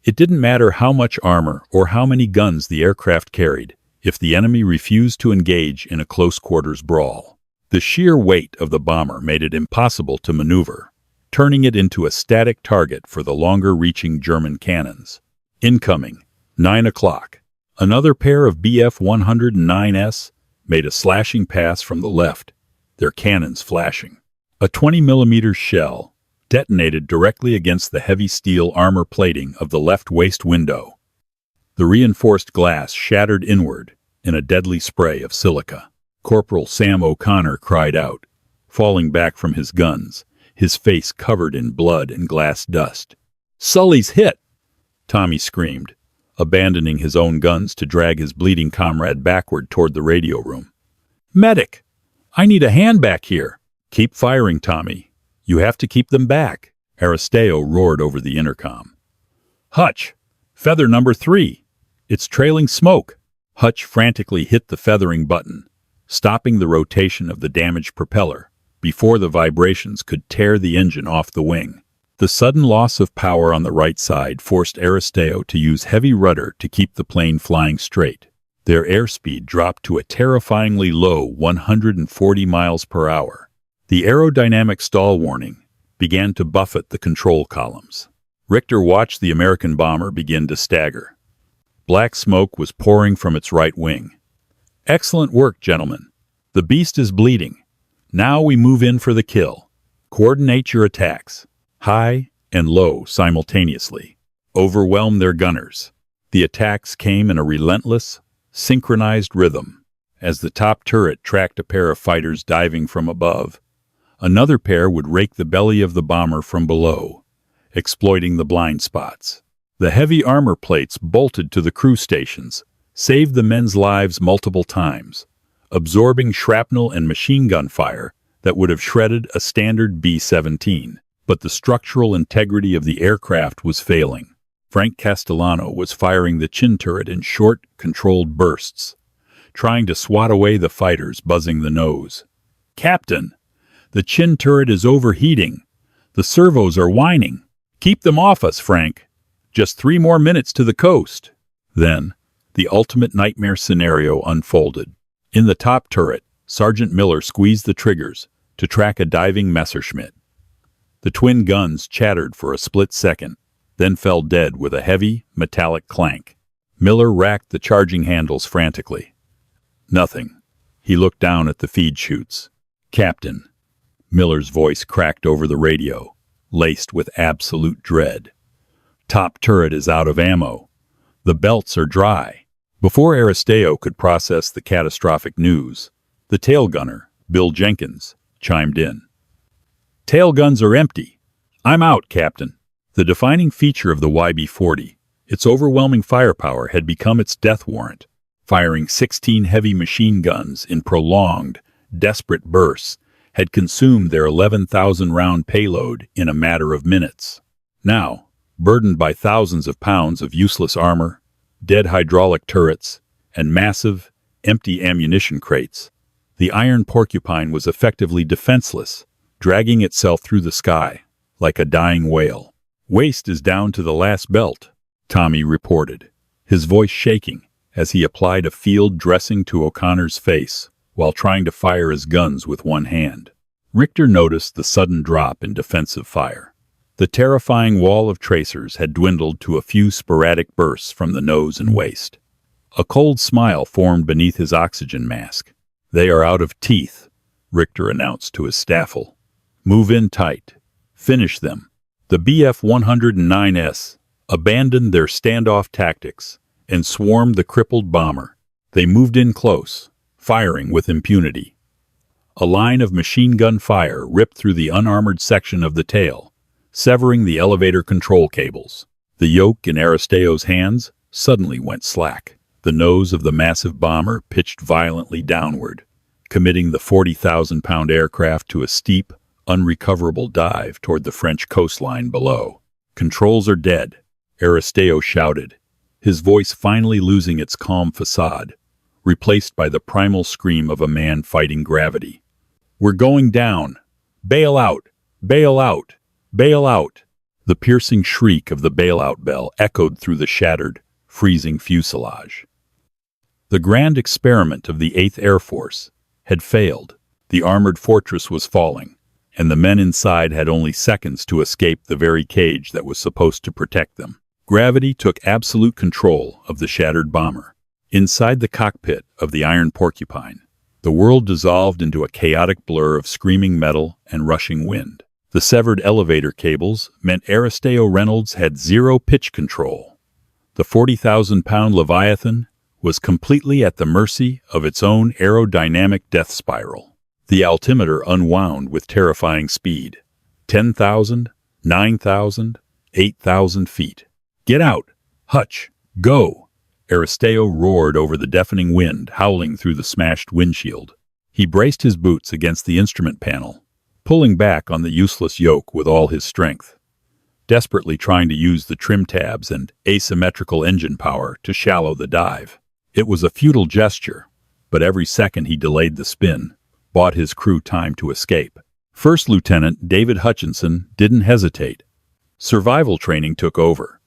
It didn't matter how much armor or how many guns the aircraft carried if the enemy refused to engage in a close-quarters brawl. The sheer weight of the bomber made it impossible to maneuver, turning it into a static target for the longer-reaching German cannons. Incoming, 9 o'clock. Another pair of Bf-109s made a slashing pass from the left, their cannons flashing. A 20mm shell detonated directly against the heavy steel armor plating of the left waist window. The reinforced glass shattered inward in a deadly spray of silica. Corporal Sam O'Connor cried out, falling back from his guns, his face covered in blood and glass dust. "Sully's hit!" Tommy screamed, abandoning his own guns to drag his bleeding comrade backward toward the radio room. "Medic! I need a hand back here!" "Keep firing, Tommy. You have to keep them back," Aristeo roared over the intercom. "Hutch! Feather number 3! It's trailing smoke!" Hutch frantically hit the feathering button, stopping the rotation of the damaged propeller before the vibrations could tear the engine off the wing. The sudden loss of power on the right side forced Aristeo to use heavy rudder to keep the plane flying straight. Their airspeed dropped to a terrifyingly low 140 miles per hour. The aerodynamic stall warning began to buffet the control columns. Richter watched the American bomber begin to stagger. Black smoke was pouring from its right wing. "Excellent work, gentlemen. The beast is bleeding. Now we move in for the kill. Coordinate your attacks, high and low simultaneously. Overwhelm their gunners." The attacks came in a relentless, synchronized rhythm. As the top turret tracked a pair of fighters diving from above, another pair would rake the belly of the bomber from below, exploiting the blind spots. The heavy armor plates bolted to the crew stations saved the men's lives multiple times, absorbing shrapnel and machine gun fire that would have shredded a standard B-17. But the structural integrity of the aircraft was failing. Frank Castellano was firing the chin turret in short, controlled bursts, trying to swat away the fighters buzzing the nose. "Captain, the chin turret is overheating. The servos are whining. Keep them off us, Frank. Just 3 more minutes to the coast." Then, the ultimate nightmare scenario unfolded. In the top turret, Sergeant Miller squeezed the triggers to track a diving Messerschmitt. The twin guns chattered for a split second, then fell dead with a heavy, metallic clank. Miller racked the charging handles frantically. Nothing. He looked down at the feed chutes. "Captain," Miller's voice cracked over the radio, laced with absolute dread. "Top turret is out of ammo. The belts are dry." Before Aristeo could process the catastrophic news, the tail gunner, Bill Jenkins, chimed in. "Tail guns are empty. I'm out, Captain." The defining feature of the YB-40, its overwhelming firepower, had become its death warrant, firing 16 heavy machine guns in prolonged, desperate bursts, had consumed their 11,000-round payload in a matter of minutes. Now, burdened by thousands of pounds of useless armor, dead hydraulic turrets, and massive, empty ammunition crates, the iron porcupine was effectively defenseless, dragging itself through the sky like a dying whale. "Waist is down to the last belt," Tommy reported, his voice shaking as he applied a field dressing to O'Connor's face while trying to fire his guns with one hand. Richter noticed the sudden drop in defensive fire. The terrifying wall of tracers had dwindled to a few sporadic bursts from the nose and waist. A cold smile formed beneath his oxygen mask. "They are out of teeth," Richter announced to his staffle. "Move in tight. Finish them." The Bf-109s abandoned their standoff tactics and swarmed the crippled bomber. They moved in close, firing with impunity. A line of machine gun fire ripped through the unarmored section of the tail, severing the elevator control cables. The yoke in Aristeo's hands suddenly went slack. The nose of the massive bomber pitched violently downward, committing the 40,000-pound aircraft to a steep, unrecoverable dive toward the French coastline below. "Controls are dead," Aristeo shouted, his voice finally losing its calm facade, replaced by the primal scream of a man fighting gravity. "We're going down! Bail out! Bail out! Bail out!" The piercing shriek of the bailout bell echoed through the shattered, freezing fuselage. The grand experiment of the 8th Air Force had failed. The armored fortress was falling, and the men inside had only seconds to escape the very cage that was supposed to protect them. Gravity took absolute control of the shattered bomber. Inside the cockpit of the Iron Porcupine, the world dissolved into a chaotic blur of screaming metal and rushing wind. The severed elevator cables meant Aristeo Reynolds had zero pitch control. The 40,000-pound Leviathan was completely at the mercy of its own aerodynamic death spiral. The altimeter unwound with terrifying speed. 10,000, 9,000, 8,000 feet. "Get out! Hutch! Go!" Aristeo roared over the deafening wind, howling through the smashed windshield. He braced his boots against the instrument panel, pulling back on the useless yoke with all his strength, desperately trying to use the trim tabs and asymmetrical engine power to shallow the dive. It was a futile gesture, but every second he delayed the spin bought his crew time to escape. First Lieutenant David Hutchinson didn't hesitate. Survival training took over.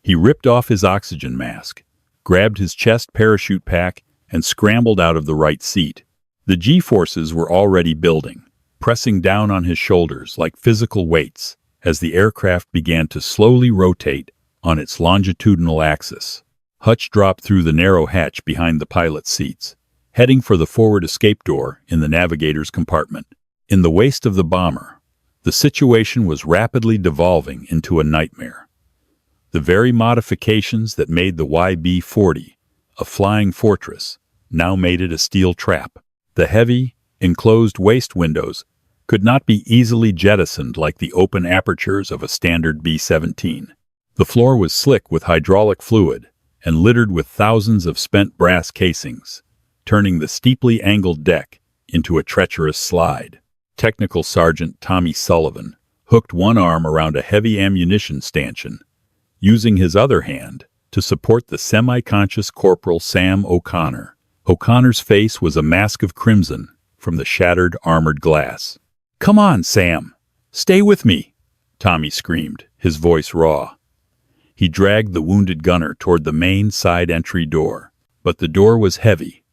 He ripped off his oxygen mask, grabbed his chest parachute pack, and scrambled out of the right seat. The G-forces were already building, pressing down on his shoulders like physical weights as the aircraft began to slowly rotate on its longitudinal axis. Hutch dropped through the narrow hatch behind the pilot's seats, heading for the forward escape door in the navigator's compartment. In the waist of the bomber, the situation was rapidly devolving into a nightmare. The very modifications that made the YB-40 a flying fortress now made it a steel trap. The heavy, enclosed waist windows could not be easily jettisoned like the open apertures of a standard B-17. The floor was slick with hydraulic fluid and littered with thousands of spent brass casings, turning the steeply angled deck into a treacherous slide. Technical Sergeant Tommy Sullivan hooked one arm around a heavy ammunition stanchion, using his other hand to support the semi-conscious Corporal Sam O'Connor. O'Connor's face was a mask of crimson from the shattered armored glass. "Come on, Sam! Stay with me!" Tommy screamed, his voice raw. He dragged the wounded gunner toward the main side entry door, but the door was heavy,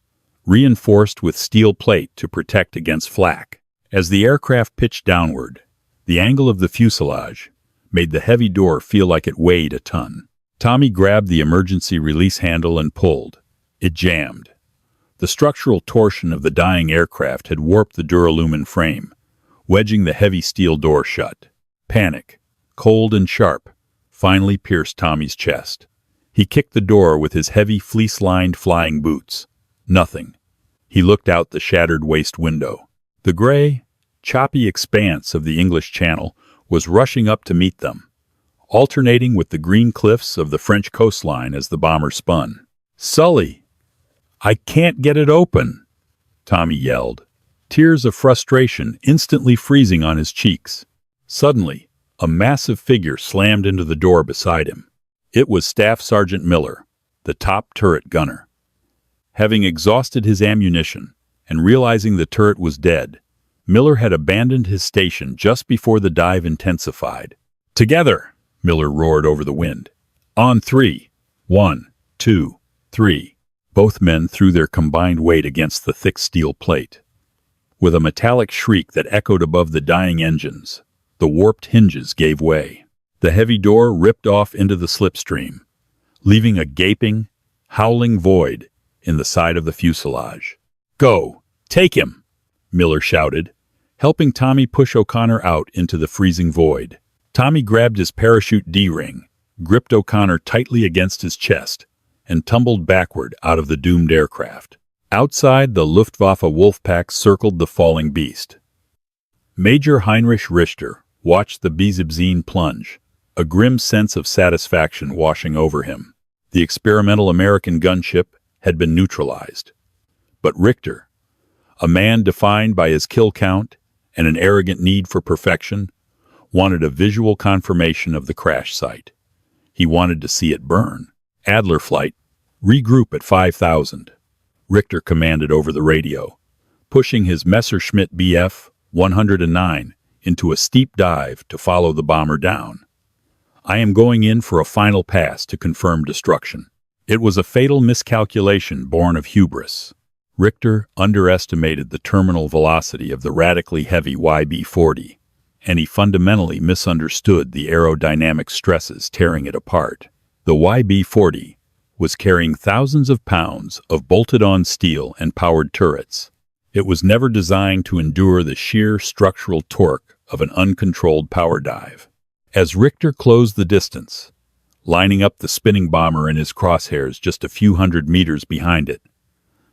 reinforced with steel plate to protect against flak. As the aircraft pitched downward, the angle of the fuselage made the heavy door feel like it weighed a ton. Tommy grabbed the emergency release handle and pulled. It jammed. The structural torsion of the dying aircraft had warped the duralumin frame, wedging the heavy steel door shut. Panic, cold and sharp, finally pierced Tommy's chest. He kicked the door with his heavy fleece-lined flying boots. Nothing. He looked out the shattered waist window. The gray, choppy expanse of the English Channel was rushing up to meet them, alternating with the green cliffs of the French coastline as the bomber spun. "Sully! I can't get it open!" Tommy yelled, tears of frustration instantly freezing on his cheeks. Suddenly, a massive figure slammed into the door beside him. It was Staff Sergeant Miller, the top turret gunner. Having exhausted his ammunition and realizing the turret was dead, Miller had abandoned his station just before the dive intensified. "Together!" Miller roared over the wind. "On 3. 1, 2, 3. Both men threw their combined weight against the thick steel plate. With a metallic shriek that echoed above the dying engines, The warped hinges gave way. The heavy door ripped off into the slipstream, leaving a gaping, howling void in the side of the fuselage. "Go! Take him!" Miller shouted, helping Tommy push O'Connor out into the freezing void. Tommy grabbed his parachute D-ring, gripped O'Connor tightly against his chest, and tumbled backward out of the doomed aircraft. Outside, the Luftwaffe Wolfpack circled the falling beast. Major Heinrich Richter watched the B-17 plunge, a grim sense of satisfaction washing over him. The experimental American gunship had been neutralized. But Richter, a man defined by his kill count and an arrogant need for perfection, wanted a visual confirmation of the crash site. He wanted to see it burn. "Adler flight, regroup at 5,000. Richter commanded over the radio, pushing his Messerschmitt Bf 109 into a steep dive to follow the bomber down. "I am going in for a final pass to confirm destruction." It was a fatal miscalculation born of hubris. Richter underestimated the terminal velocity of the radically heavy YB-40, and he fundamentally misunderstood the aerodynamic stresses tearing it apart. The YB-40 was carrying thousands of pounds of bolted-on steel and powered turrets. It was never designed to endure the sheer structural torque of an uncontrolled power dive. As Richter closed the distance, lining up the spinning bomber in his crosshairs just a few hundred meters behind it,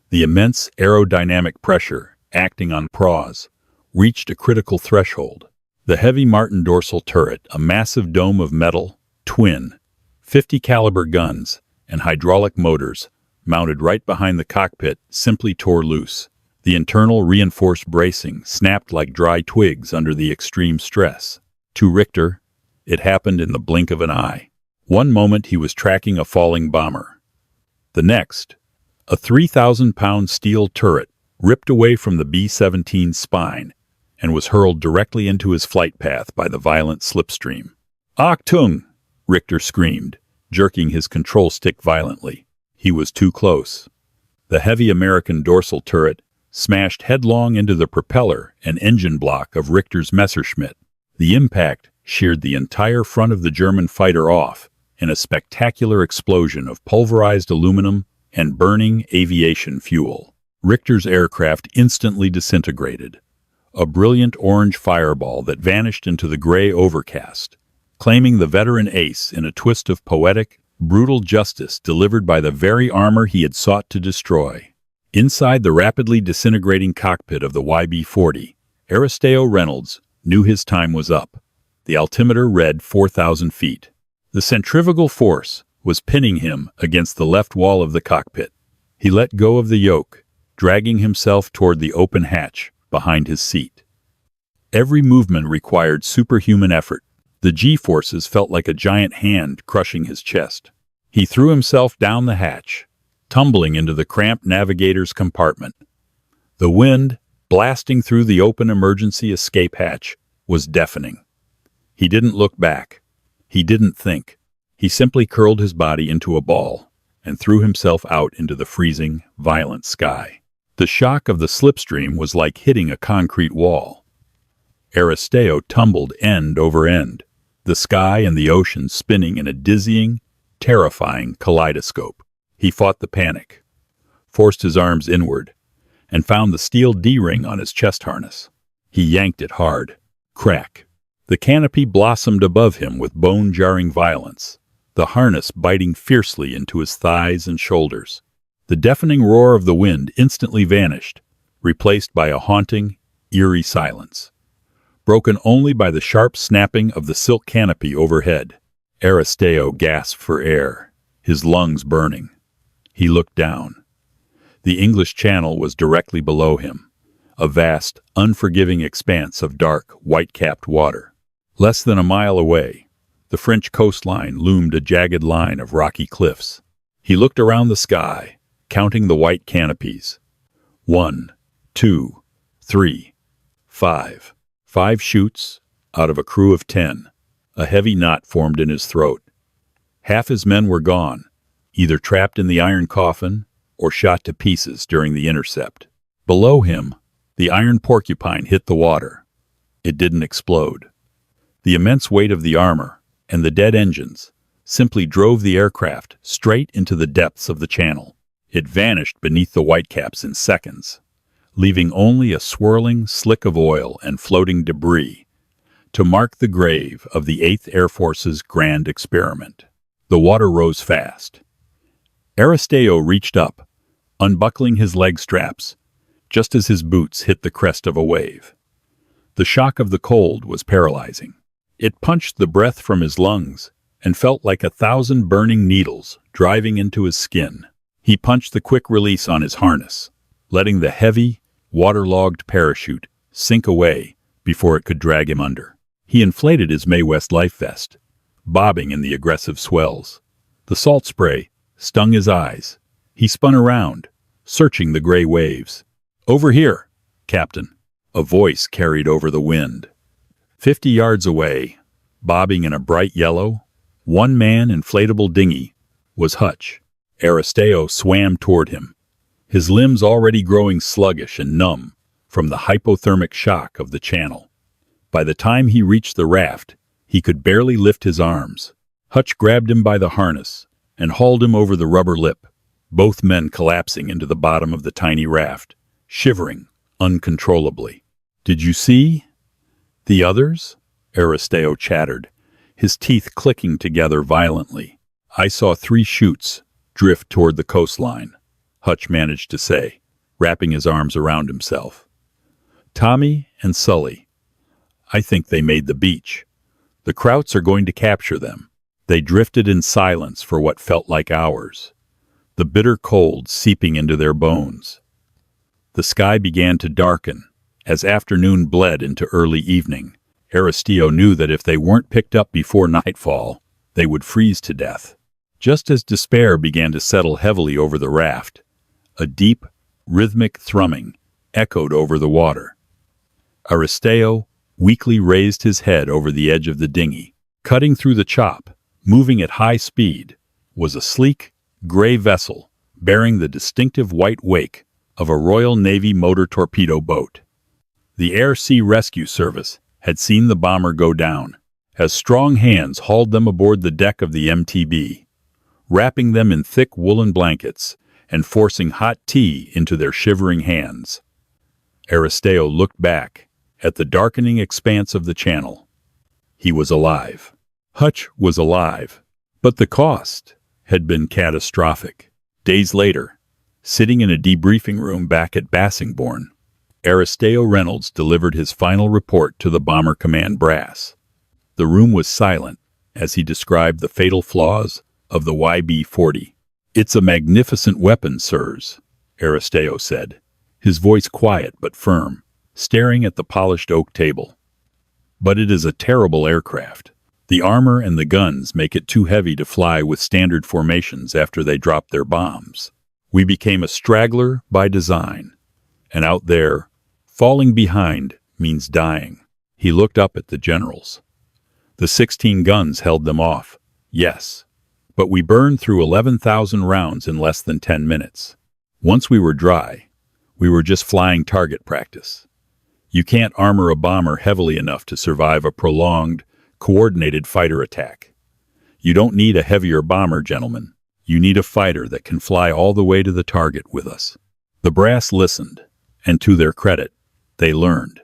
the immense aerodynamic pressure acting on prows reached a critical threshold. The heavy Martin dorsal turret, a massive dome of metal, twin, 50 caliber guns, and hydraulic motors mounted right behind the cockpit, simply tore loose. The internal reinforced bracing snapped like dry twigs under the extreme stress. To Richter, it happened in the blink of an eye. One moment he was tracking a falling bomber. The next, a 3,000-pound steel turret ripped away from the B-17's spine and was hurled directly into his flight path by the violent slipstream. "Achtung!" Richter screamed, jerking his control stick violently. He was too close. The heavy American dorsal turret smashed headlong into the propeller and engine block of Richter's Messerschmitt. The impact sheared the entire front of the German fighter off in a spectacular explosion of pulverized aluminum and burning aviation fuel. Richter's aircraft instantly disintegrated, a brilliant orange fireball that vanished into the gray overcast, claiming the veteran ace in a twist of poetic, brutal justice delivered by the very armor he had sought to destroy. Inside the rapidly disintegrating cockpit of the YB-40, Aristeo Reynolds knew his time was up. The altimeter read 4,000 feet. The centrifugal force was pinning him against the left wall of the cockpit. He let go of the yoke, dragging himself toward the open hatch behind his seat. Every movement required superhuman effort. The G-forces felt like a giant hand crushing his chest. He threw himself down the hatch, tumbling into the cramped navigator's compartment. The wind, blasting through the open emergency escape hatch, was deafening. He didn't look back. He didn't think. He simply curled his body into a ball and threw himself out into the freezing, violent sky. The shock of the slipstream was like hitting a concrete wall. Aristeo tumbled end over end, the sky and the ocean spinning in a dizzying, terrifying kaleidoscope. He fought the panic, forced his arms inward, and found the steel D-ring on his chest harness. He yanked it hard. Crack. The canopy blossomed above him with bone-jarring violence, the harness biting fiercely into his thighs and shoulders. The deafening roar of the wind instantly vanished, replaced by a haunting, eerie silence, broken only by the sharp snapping of the silk canopy overhead. Aristeo gasped for air, his lungs burning. He looked down. The English Channel was directly below him, a vast, unforgiving expanse of dark, white-capped water. Less than a mile away, the French coastline loomed a jagged line of rocky cliffs. He looked around the sky, counting the white canopies. 1, 2, 3, 5. 5 shoots out of a crew of 10. A heavy knot formed in his throat. Half his men were gone, either trapped in the iron coffin or shot to pieces during the intercept. Below him, the iron porcupine hit the water. It didn't explode. The immense weight of the armor and the dead engines simply drove the aircraft straight into the depths of the channel. It vanished beneath the whitecaps in seconds, leaving only a swirling slick of oil and floating debris to mark the grave of the 8th Air Force's grand experiment. The water rose fast. Aristeo reached up, unbuckling his leg straps, just as his boots hit the crest of a wave. The shock of the cold was paralyzing. It punched the breath from his lungs and felt like 1,000 burning needles driving into his skin. He punched the quick release on his harness, letting the heavy, waterlogged parachute sink away before it could drag him under. He inflated his Mae West life vest, bobbing in the aggressive swells. The salt spray stung his eyes. He spun around, searching the gray waves. "Over here, Captain," a voice carried over the wind. 50 yards away, bobbing in a bright yellow, one-man inflatable dinghy, was Hutch. Aristeo swam toward him, his limbs already growing sluggish and numb from the hypothermic shock of the channel. By the time he reached the raft, he could barely lift his arms. Hutch grabbed him by the harness and hauled him over the rubber lip, both men collapsing into the bottom of the tiny raft, shivering uncontrollably. "Did you see the others?" Aristeo chattered, his teeth clicking together violently. "I saw 3 chutes drift toward the coastline," Hutch managed to say, wrapping his arms around himself. "Tommy and Sully. I think they made the beach. The Krauts are going to capture them." They drifted in silence for what felt like hours, the bitter cold seeping into their bones. The sky began to darken as afternoon bled into early evening. Aristeo knew that if they weren't picked up before nightfall, they would freeze to death. Just as despair began to settle heavily over the raft, a deep, rhythmic thrumming echoed over the water. Aristeo weakly raised his head over the edge of the dinghy. Cutting through the chop, moving at high speed, was a sleek, gray vessel bearing the distinctive white wake of a Royal Navy motor torpedo boat. The Air Sea Rescue Service had seen the bomber go down, as strong hands hauled them aboard the deck of the MTB, wrapping them in thick woolen blankets and forcing hot tea into their shivering hands. Aristeo looked back at the darkening expanse of the channel. He was alive. Hutch was alive, but the cost had been catastrophic. Days later, sitting in a debriefing room back at Bassingbourn, Aristeo Reynolds delivered his final report to the Bomber Command brass. The room was silent as he described the fatal flaws of the YB-40. "It's a magnificent weapon, sirs," Aristeo said, his voice quiet but firm, staring at the polished oak table. "But it is a terrible aircraft. The armor and the guns make it too heavy to fly with standard formations after they drop their bombs. We became a straggler by design. And out there, falling behind means dying." He looked up at the generals. "The 16 guns held them off, yes, but we burned through 11,000 rounds in less than 10 minutes. Once we were dry, we were just flying target practice. You can't armor a bomber heavily enough to survive a prolonged, coordinated fighter attack. You don't need a heavier bomber, gentlemen. You need a fighter that can fly all the way to the target with us." The brass listened, and to their credit, they learned.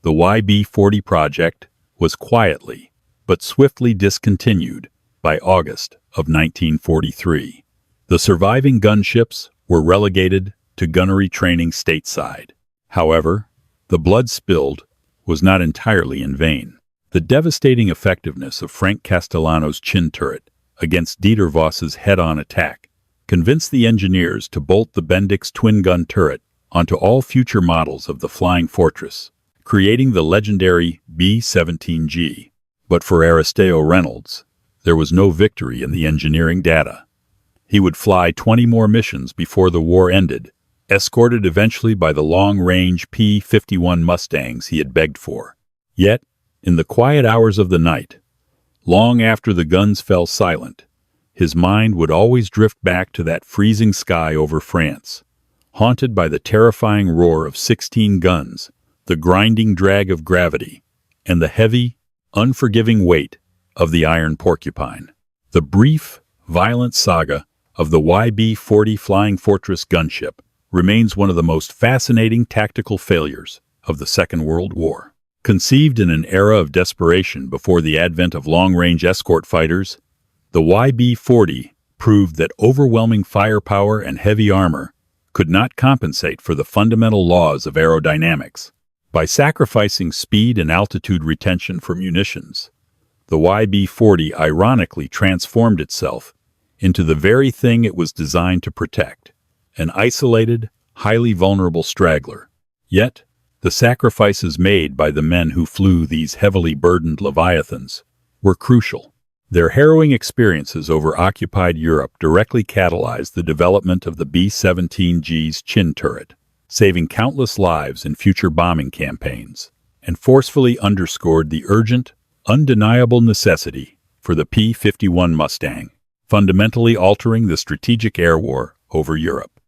The YB-40 project was quietly but swiftly discontinued by August of 1943. The surviving gunships were relegated to gunnery training stateside. However, the blood spilled was not entirely in vain. The devastating effectiveness of Frank Castellano's chin turret against Dieter Voss's head-on attack convinced the engineers to bolt the Bendix twin-gun turret onto all future models of the Flying Fortress, creating the legendary B-17G. But for Aristeo Reynolds, there was no victory in the engineering data. He would fly 20 more missions before the war ended, escorted eventually by the long-range P-51 Mustangs he had begged for. Yet, in the quiet hours of the night, long after the guns fell silent, his mind would always drift back to that freezing sky over France, haunted by the terrifying roar of 16 guns, the grinding drag of gravity, and the heavy, unforgiving weight of the Iron Porcupine. The brief, violent saga of the YB-40 Flying Fortress gunship remains one of the most fascinating tactical failures of the Second World War. Conceived in an era of desperation before the advent of long-range escort fighters, the YB-40 proved that overwhelming firepower and heavy armor could not compensate for the fundamental laws of aerodynamics. By sacrificing speed and altitude retention for munitions, the YB-40 ironically transformed itself into the very thing it was designed to protect, an isolated, highly vulnerable straggler. Yet, the sacrifices made by the men who flew these heavily burdened Leviathans were crucial. Their harrowing experiences over occupied Europe directly catalyzed the development of the B-17G's chin turret, saving countless lives in future bombing campaigns, and forcefully underscored the urgent, undeniable necessity for the P-51 Mustang, fundamentally altering the strategic air war over Europe.